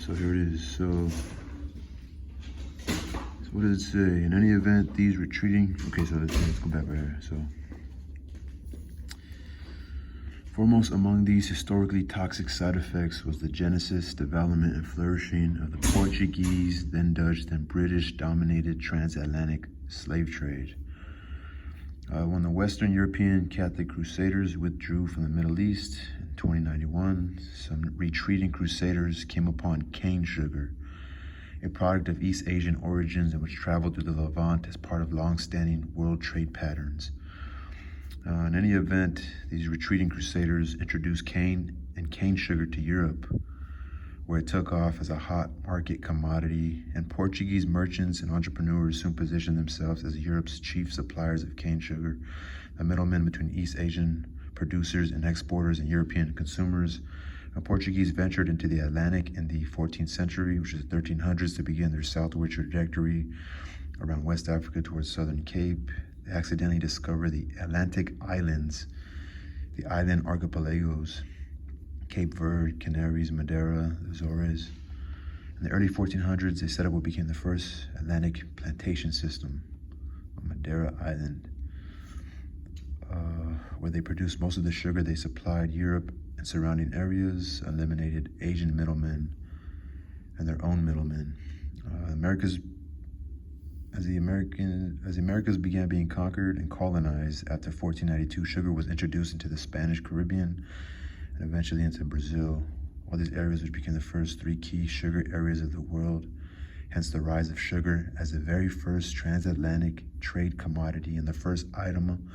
So here it is. So what does it say? In any event, these retreating. Okay, so let's go back right here. So foremost among these historically toxic side effects was the genesis, development, and flourishing of the Portuguese, then Dutch, then British-dominated transatlantic slave trade. When the Western European Catholic Crusaders withdrew from the Middle East in 2091, some retreating crusaders came upon cane sugar, a product of East Asian origins and which traveled through the Levant as part of long-standing world trade patterns. In any event, these retreating crusaders introduced cane and cane sugar to Europe, where it took off as a hot market commodity, and Portuguese merchants and entrepreneurs soon positioned themselves as Europe's chief suppliers of cane sugar, the middlemen between East Asian producers and exporters and European consumers. Portuguese ventured into the Atlantic in the 14th century, which is the 1300s, to begin their southward trajectory around West Africa towards southern Cape. They accidentally discovered the Atlantic islands, the island archipelagos, Cape Verde, Canaries, Madeira, the Azores. In the early 1400s, they set up what became the first Atlantic plantation system on Madeira Island, where they produced most of the sugar they supplied Europe and surrounding areas, eliminated Asian middlemen and their own middlemen. As the Americas began being conquered and colonized after 1492, sugar was introduced into the Spanish Caribbean and eventually into Brazil. All these areas which became the first three key sugar areas of the world, hence the rise of sugar as the very first transatlantic trade commodity and the first item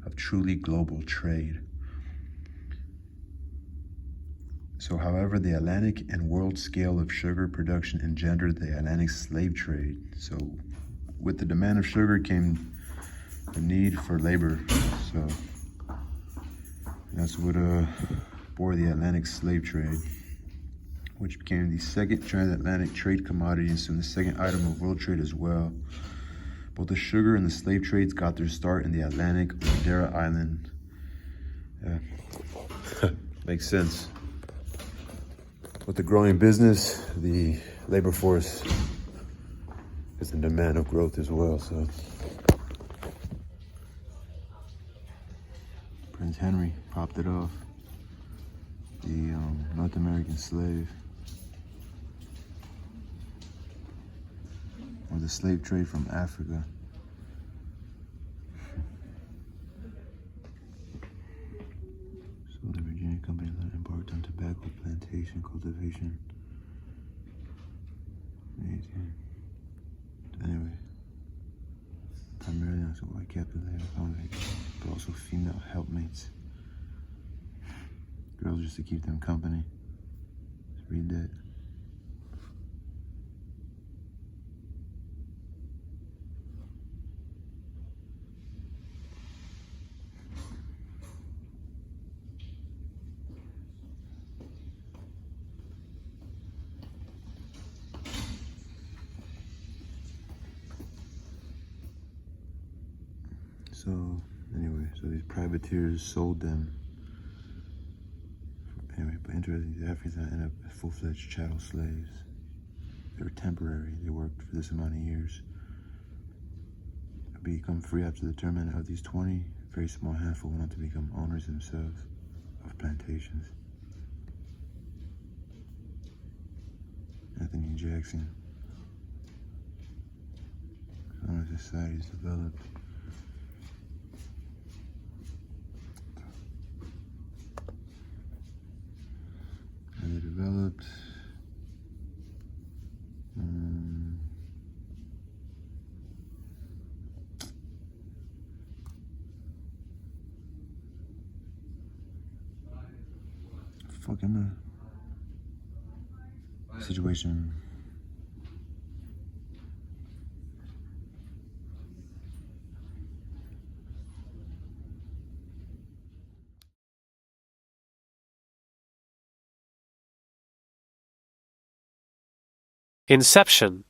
of truly global trade. So, however, the Atlantic and world scale of sugar production engendered the Atlantic slave trade. So, with the demand of sugar came the need for labor. So, that's what bore the Atlantic slave trade, which became the second transatlantic trade commodity and soon the second item of world trade as well. Both the sugar and the slave trades got their start in the Atlantic on Madeira Island. Makes sense. With the growing business, the labor force is in demand of growth as well. So Prince Henry popped it off, the North American slave, or the slave trade from Africa. So the Virginia Company embarked on tobacco plantation cultivation. Anyway, primarily also white Catholic convicts, but also female helpmates. Girls just to keep them company. Let's read that. So anyway, so these privateers sold them. Anyway, but interesting, these Africans ended up as full-fledged chattel slaves. They were temporary. They worked for this amount of years. They become free after the term, and of these 20, a very small handful went on to become owners themselves of plantations. Anthony Jackson. Honor societies developed. And they developed fucking situation. Inception.